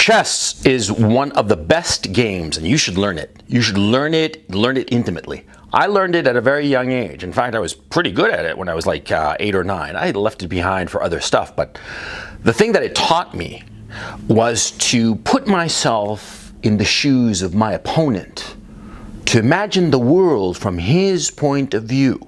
Chess is one of the best games, and you should learn it. You should learn it intimately. I learned it at a very young age. In fact, I was pretty good at it when I was like 8 or 9. I had left it behind for other stuff, but the thing that it taught me was to put myself in the shoes of my opponent, to imagine the world from his point of view.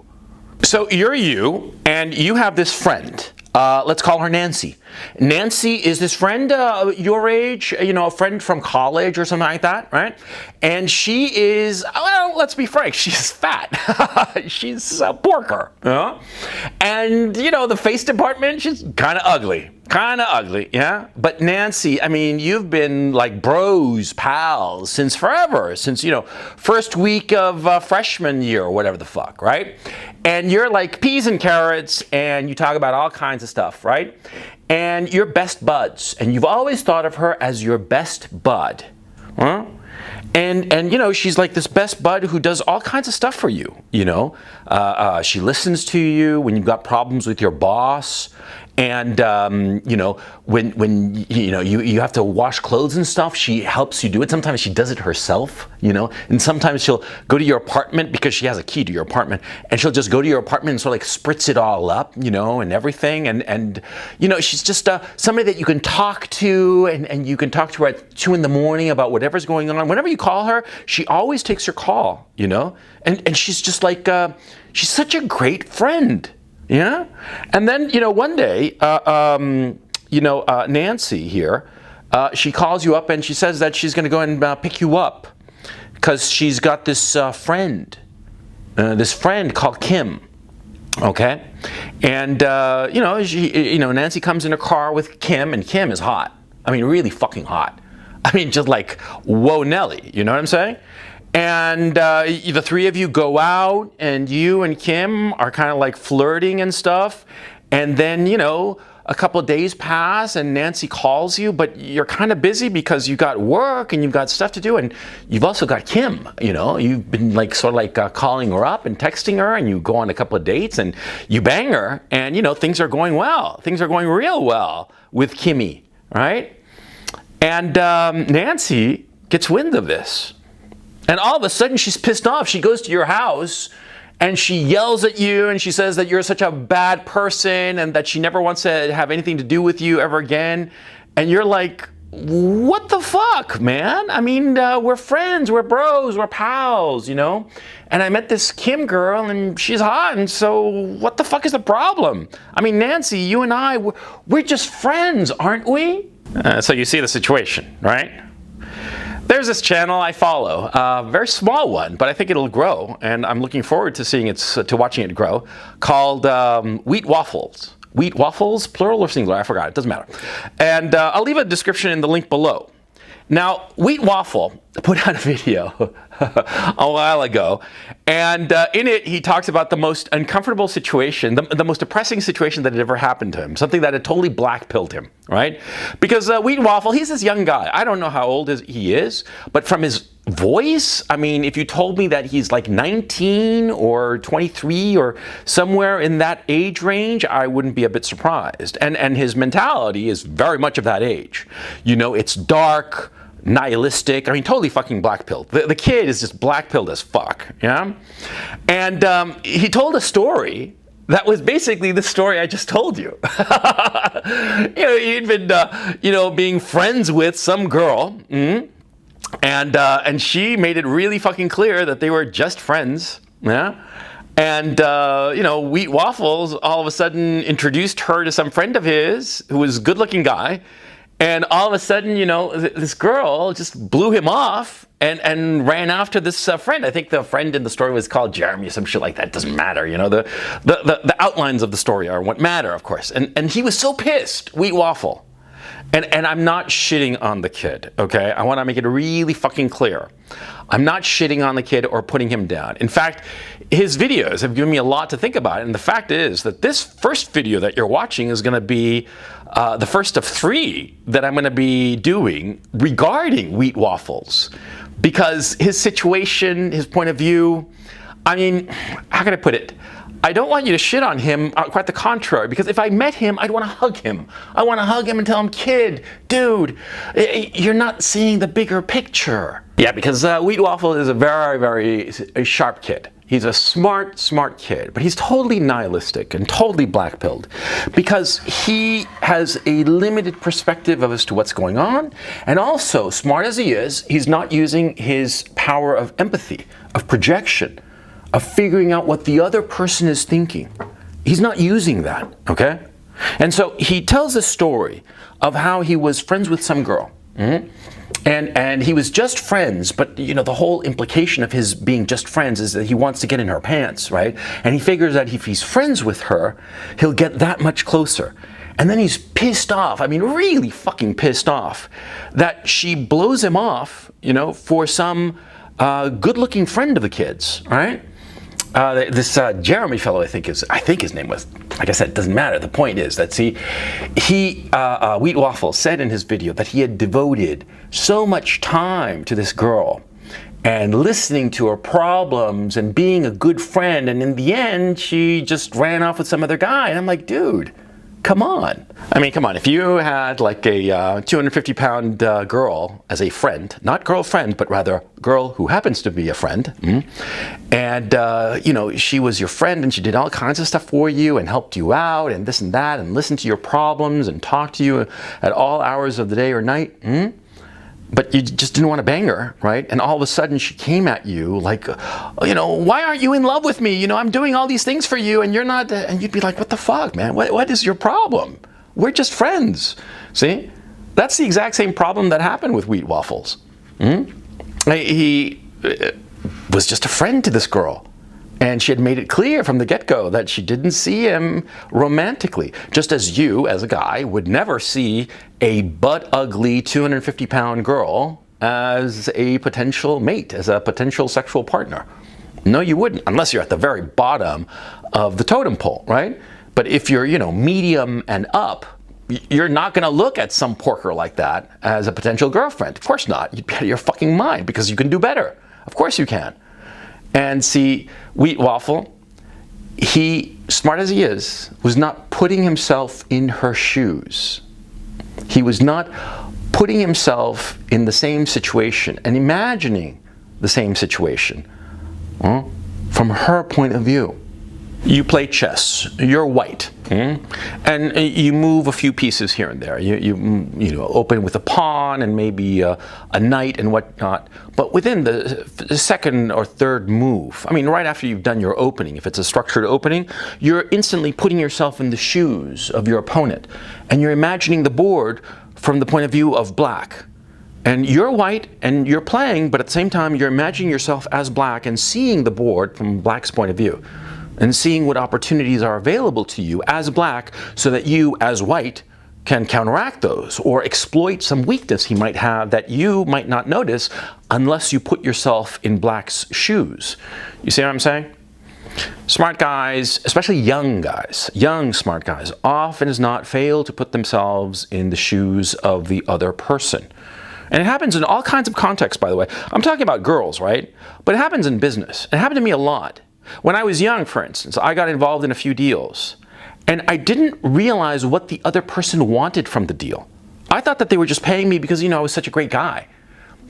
So you're you, and you have this friend. Let's call her Nancy. Nancy is this friend your age, a friend from college or something like that, right? And she is, well, let's be frank, she's fat. She's a porker. And, the face department, she's kind of ugly. Yeah? But Nancy, I mean, you've been like bros, pals, since forever. Since, first week of freshman year or whatever the fuck, right? And you're like peas and carrots, and you talk about all kinds of stuff, right? And you're best buds, and you've always thought of her as your best bud. Huh? And she's like this best bud who does all kinds of stuff for you, She listens to you when you've got problems with your boss. And, when you have to wash clothes and stuff, she helps you do it. Sometimes she does it herself, and sometimes she'll go to your apartment because she has a key to your apartment, and she'll just go to your apartment and sort of like spritz it all up, and everything. And she's just somebody that you can talk to, and you can talk to her at 2 in the morning about whatever's going on. Whenever you call her, she always takes your call, and she's just like, she's such a great friend. Yeah, and then one day, Nancy here, she calls you up and she says that she's going to go and pick you up because she's got this friend called Kim. Okay, and Nancy comes in a car with Kim, and Kim is hot. I mean, really fucking hot. I mean, just like whoa, Nelly. You know what I'm saying? And the three of you go out, and you and Kim are kind of like flirting and stuff. And then, a couple of days pass, and Nancy calls you, but you're kind of busy because you got work and you've got stuff to do. And you've also got Kim, You've been like sort of like calling her up and texting her, and you go on a couple of dates and you bang her, and, things are going well. Things are going real well with Kimmy, right? And Nancy gets wind of this. And all of a sudden, she's pissed off. She goes to your house, and she yells at you, and she says that you're such a bad person, and that she never wants to have anything to do with you ever again. And you're like, what the fuck, man? I mean, we're friends, we're bros, we're pals, And I met this Kim girl, and she's hot, and so what the fuck is the problem? I mean, Nancy, you and I, we're just friends, aren't we? So you see the situation, right? There's this channel I follow, a very small one, but I think it'll grow, and I'm looking forward to watching it grow, called Wheat Waffles. Wheat Waffles, plural or singular? I forgot. It doesn't matter. And I'll leave a description in the link below. Now, Wheat Waffle put out a video a while ago, and in it he talks about the most uncomfortable situation, the most depressing situation that had ever happened to him, something that had totally black-pilled him, right? Because Wheat Waffle, he's this young guy. I don't know how old he is, but from his voice, I mean, if you told me that he's like 19 or 23 or somewhere in that age range, I wouldn't be a bit surprised. And his mentality is very much of that age. It's dark, nihilistic, I mean, totally fucking black-pilled. The kid is just black-pilled as fuck, yeah? And he told a story that was basically the story I just told you. He'd been, being friends with some girl, and she made it really fucking clear that they were just friends, yeah? And, Wheat Waffles all of a sudden introduced her to some friend of his who was a good-looking guy. And all of a sudden, this girl just blew him off and ran after this friend. I think the friend in the story was called Jeremy or some shit like that. Doesn't matter, The outlines of the story are what matter, of course. And he was so pissed, Wheat Waffle. And I'm not shitting on the kid, okay? I want to make it really fucking clear. I'm not shitting on the kid or putting him down. In fact, his videos have given me a lot to think about. And the fact is that this first video that you're watching is going to be the first of 3 that I'm going to be doing regarding Wheat Waffles. Because his situation, his point of view, I mean, how can I put it? I don't want you to shit on him, quite the contrary, because if I met him, I'd want to hug him. I want to hug him and tell him, kid, dude, you're not seeing the bigger picture. Yeah, because Wheat Waffle is a very, very sharp kid. He's a smart, smart kid, but he's totally nihilistic and totally black-pilled because he has a limited perspective as to what's going on, and also, smart as he is, he's not using his power of empathy, of projection, of figuring out what the other person is thinking. He's not using that, okay? And so he tells a story of how he was friends with some girl. And he was just friends, but you know, the whole implication of his being just friends is that he wants to get in her pants, right? And he figures that if he's friends with her, he'll get that much closer. And then he's pissed off, I mean really fucking pissed off, that she blows him off, you know, for some good-looking friend of the kids, right? This Jeremy fellow, I think his name was, like I said, it doesn't matter. The point is that, see, Wheat Waffle said in his video that he had devoted so much time to this girl and listening to her problems and being a good friend, and in the end, she just ran off with some other guy. And I'm like, dude, come on. I mean, come on. If you had like a 250-pound girl as a friend, not girlfriend, but rather girl who happens to be a friend, and you know, she was your friend and she did all kinds of stuff for you and helped you out and this and that and listened to your problems and talked to you at all hours of the day or night, but you just didn't want to bang her, right? And all of a sudden she came at you like, you know, why aren't you in love with me? You know, I'm doing all these things for you and you're not, and you'd be like, what the fuck, man? What is your problem? We're just friends. See? That's the exact same problem that happened with Wheat Waffles. He was just a friend to this girl. And she had made it clear from the get-go that she didn't see him romantically. Just as you, as a guy, would never see a butt-ugly 250-pound girl as a potential mate, as a potential sexual partner. No, you wouldn't, unless you're at the very bottom of the totem pole, right? But if you're, you know, medium and up, you're not going to look at some porker like that as a potential girlfriend. Of course not. You'd be out of your fucking mind because you can do better. Of course you can. And see, Wheat Waffle, he, smart as he is, was not putting himself in her shoes. He was not putting himself in the same situation and imagining the same situation from her point of view. You play chess, you're white, and you move a few pieces here and there. You know, open with a pawn and maybe a knight and whatnot, but within the second or third move, I mean right after you've done your opening, if it's a structured opening, you're instantly putting yourself in the shoes of your opponent, and you're imagining the board from the point of view of black. And you're white and you're playing, but at the same time you're imagining yourself as black and seeing the board from black's point of view, and seeing what opportunities are available to you as black so that you, as white, can counteract those or exploit some weakness he might have that you might not notice unless you put yourself in black's shoes. You see what I'm saying? Smart guys, especially young guys, young smart guys, often as not fail to put themselves in the shoes of the other person. And it happens in all kinds of contexts, by the way. I'm talking about girls, right? But it happens in business. It happened to me a lot. When I was young, for instance, I got involved in a few deals, and I didn't realize what the other person wanted from the deal. I thought that they were just paying me because, you know, I was such a great guy.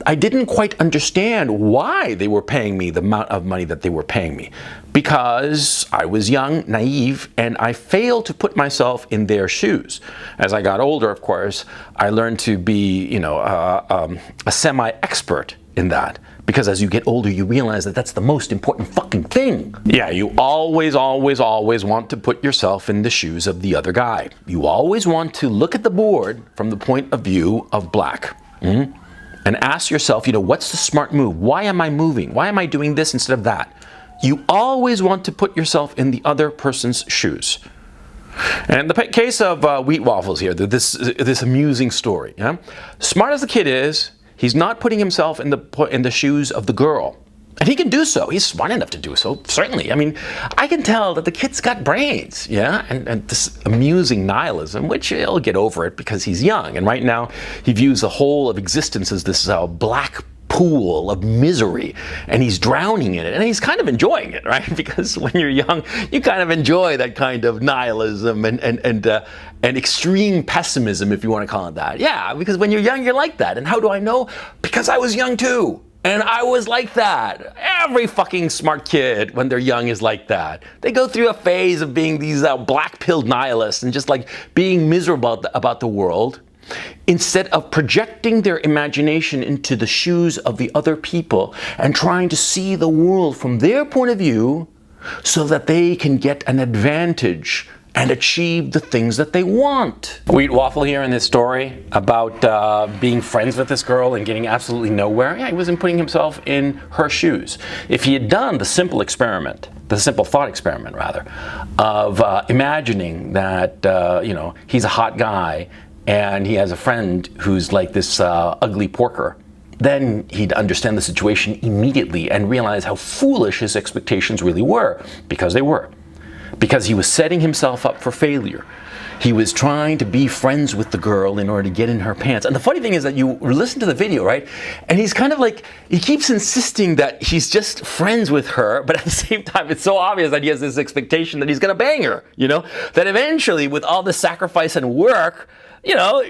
I didn't quite understand why they were paying me the amount of money that they were paying me, because I was young, naive, and I failed to put myself in their shoes. As I got older, of course, I learned to be, you know, a semi-expert in that. Because as you get older, you realize that that's the most important fucking thing. Yeah, you always, always, always want to put yourself in the shoes of the other guy. You always want to look at the board from the point of view of black. And ask yourself, you know, what's the smart move? Why am I moving? Why am I doing this instead of that? You always want to put yourself in the other person's shoes. And in the case of Wheat Waffles here, this amusing story. Yeah? Smart as the kid is, he's not putting himself in the shoes of the girl. And he can do so. He's smart enough to do so, certainly. I mean, I can tell that the kid's got brains, yeah? And this amusing nihilism, which he'll get over it because he's young. And right now, he views the whole of existence as this black pool of misery, and he's drowning in it, and he's kind of enjoying it, right? Because when you're young, you kind of enjoy that kind of nihilism and extreme pessimism, if you want to call it that. Yeah, because when you're young, you're like that. And how do I know? Because I was young too. And I was like that. Every fucking smart kid, when they're young, is like that. They go through a phase of being these black-pilled nihilists and just like being miserable about the world, instead of projecting their imagination into the shoes of the other people and trying to see the world from their point of view so that they can get an advantage and achieve the things that they want. Wheat Waffle here in this story about being friends with this girl and getting absolutely nowhere. Yeah, he wasn't putting himself in her shoes. If he had done the simple experiment, the simple thought experiment rather, of imagining that he's a hot guy and he has a friend who's like this ugly porker, then he'd understand the situation immediately and realize how foolish his expectations really were, because they were. Because he was setting himself up for failure. He was trying to be friends with the girl in order to get in her pants. And the funny thing is that you listen to the video, right? And he's kind of like, he keeps insisting that he's just friends with her, but at the same time, it's so obvious that he has this expectation that he's gonna bang her, that eventually, with all the sacrifice and work,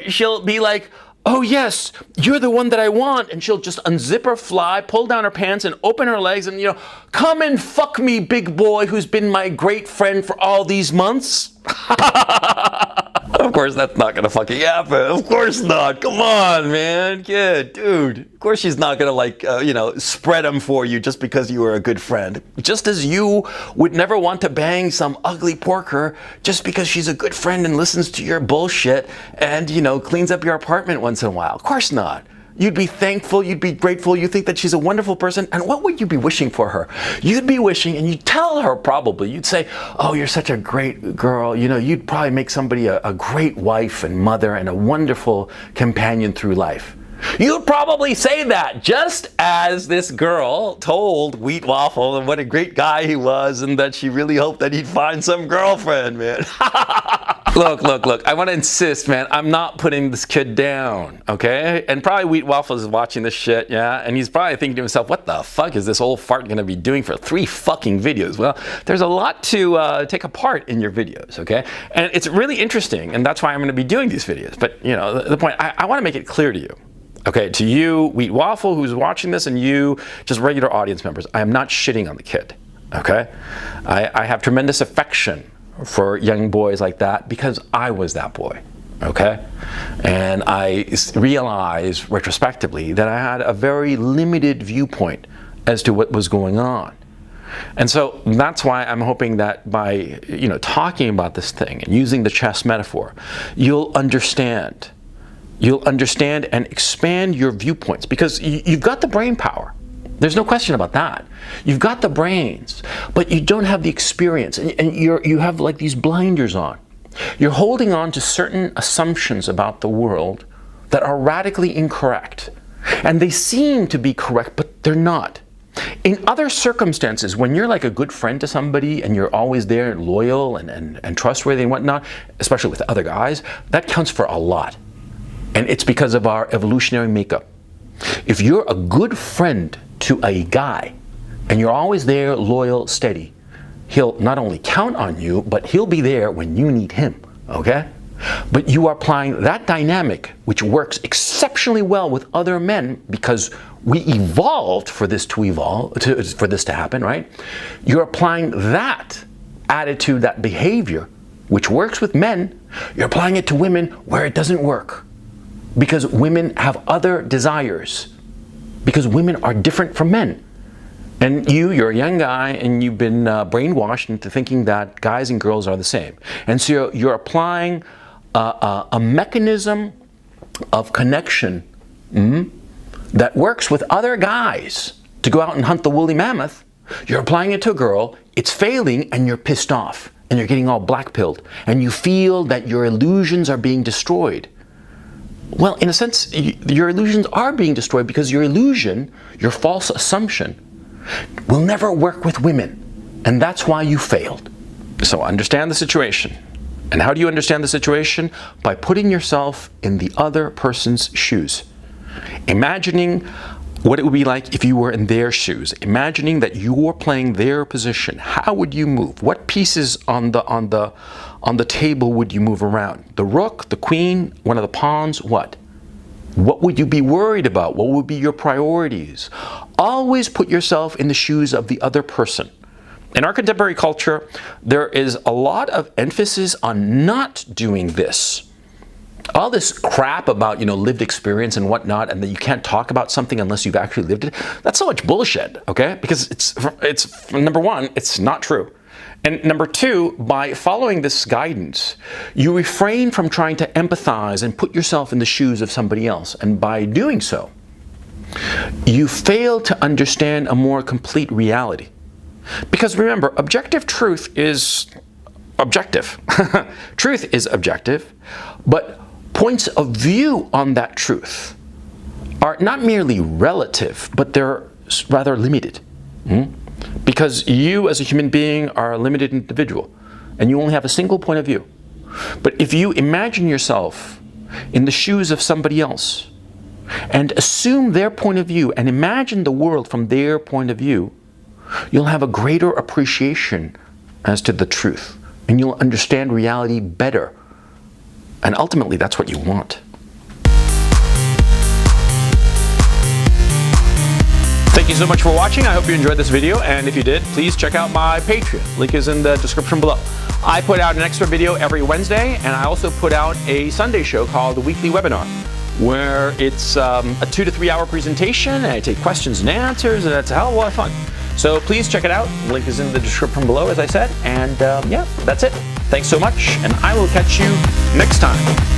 she'll be like, oh yes, you're the one that I want. And she'll just unzip her fly, pull down her pants and open her legs and, come and fuck me, big boy who's been my great friend for all these months. Of course that's not gonna fucking happen. Of course not. Come on, man. Kid, dude. Of course she's not gonna spread them for you just because you were a good friend. Just as you would never want to bang some ugly porker just because she's a good friend and listens to your bullshit and, cleans up your apartment once in a while. Of course not. You'd be thankful, you'd be grateful, you think that she's a wonderful person, and what would you be wishing for her? You'd be wishing, and you'd tell her probably, you'd say, oh, you're such a great girl, you'd probably make somebody a great wife and mother and a wonderful companion through life. You'd probably say that, just as this girl told Wheat Waffle and what a great guy he was and that she really hoped that he'd find some girlfriend, man. Look, I want to insist, man, I'm not putting this kid down, okay? And probably Wheat Waffle is watching this shit, yeah? And he's probably thinking to himself, what the fuck is this old fart going to be doing for 3 fucking videos? Well, there's a lot to take apart in your videos, okay? And it's really interesting, and that's why I'm going to be doing these videos. But, the point, I want to make it clear to you. Okay, to you, Wheat Waffle, who's watching this, and you, just regular audience members, I am not shitting on the kid, okay? I have tremendous affection for young boys like that because I was that boy, okay? And I realized retrospectively that I had a very limited viewpoint as to what was going on. And so that's why I'm hoping that by, talking about this thing and using the chess metaphor, you'll understand and expand your viewpoints, because you've got the brain power. There's no question about that. You've got the brains, but you don't have the experience, and you have like these blinders on. You're holding on to certain assumptions about the world that are radically incorrect. And they seem to be correct, but they're not. In other circumstances, when you're like a good friend to somebody and you're always there, loyal and trustworthy and whatnot, especially with other guys, that counts for a lot. And it's because of our evolutionary makeup. If you're a good friend to a guy and you're always there, loyal, steady, he'll not only count on you, but he'll be there when you need him, okay? But you are applying that dynamic, which works exceptionally well with other men because we evolved for this to happen, right? You're applying that attitude, that behavior, which works with men, you're applying it to women where it doesn't work. Because women have other desires. Because women are different from men. And you're a young guy and you've been brainwashed into thinking that guys and girls are the same. And so you're applying a mechanism of connection that works with other guys to go out and hunt the woolly mammoth. You're applying it to a girl, it's failing, and you're pissed off. And you're getting all black-pilled. And you feel that your illusions are being destroyed. Well, in a sense, your illusions are being destroyed because your illusion, your false assumption, will never work with women. And that's why you failed. So understand the situation. And how do you understand the situation? By putting yourself in the other person's shoes. Imagining what it would be like if you were in their shoes, imagining that you're playing their position. How would you move? What pieces on the table would you move around? The rook, the queen, one of the pawns, what? What would you be worried about? What would be your priorities? Always put yourself in the shoes of the other person. In our contemporary culture, there is a lot of emphasis on not doing this. All this crap about, lived experience and whatnot, and that you can't talk about something unless you've actually lived it, that's so much bullshit, okay? Because it's number one, it's not true. And number two, by following this guidance, you refrain from trying to empathize and put yourself in the shoes of somebody else. And by doing so, you fail to understand a more complete reality. Because remember, objective truth is objective. Truth is objective, but points of view on that truth are not merely relative, but they're rather limited. Because you as a human being are a limited individual, and you only have a single point of view. But if you imagine yourself in the shoes of somebody else, and assume their point of view, and imagine the world from their point of view, you'll have a greater appreciation as to the truth, and you'll understand reality better. And ultimately, that's what you want. Thank you so much for watching. I hope you enjoyed this video, and if you did, please check out my Patreon. Link is in the description below. I put out an extra video every Wednesday, and I also put out a Sunday show called the Weekly Webinar, where it's a 2 to 3 hour presentation, and I take questions and answers, and it's a hell of a lot of fun. So please check it out. Link is in the description below, as I said, and yeah, that's it. Thanks so much, and I will catch you next time.